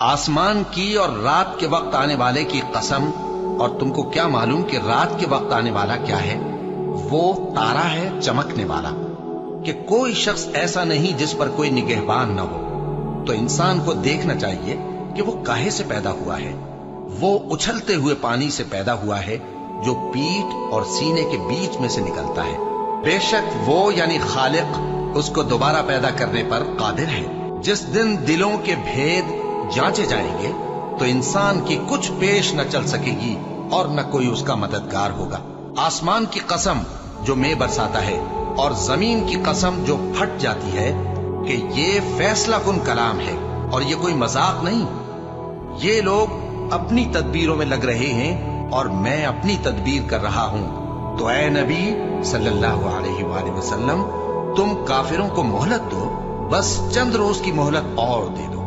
आसमान की और रात के वक्त आने वाले की कसम, और तुमको क्या मालूम कि रात के वक्त आने वाला क्या है? वो तारा है चमकने वाला, कि कोई शख्स ऐसा नहीं जिस पर कोई निगहबान न हो। तो इंसान को देखना चाहिए कि वो काहे से पैदा हुआ है। वो उछलते हुए पानी से पैदा हुआ है जो पीठ और सीने के बीच में से निकलता है। बेशक वो यानी खालिक उसको दोबारा पैदा करने पर कादिर है। जिस दिन दिलों के भेद जांचे जाएंगे तो इंसान की कुछ पेश न चल सकेगी और न कोई उसका मददगार होगा। आसमान की कसम जो मेघ बरसाता है, और जमीन की कसम जो फट जाती है, कि ये फैसला कुन कलाम है और ये कोई मजाक नहीं। ये लोग अपनी तदबीरों में लग रहे हैं और मैं अपनी तदबीर कर रहा हूं। तो ऐ नबी सल्लल्लाहु अलैहि वसल्लम, तुम काफिरों को मोहलत दो, बस चंद रोज की मोहलत और दे दो।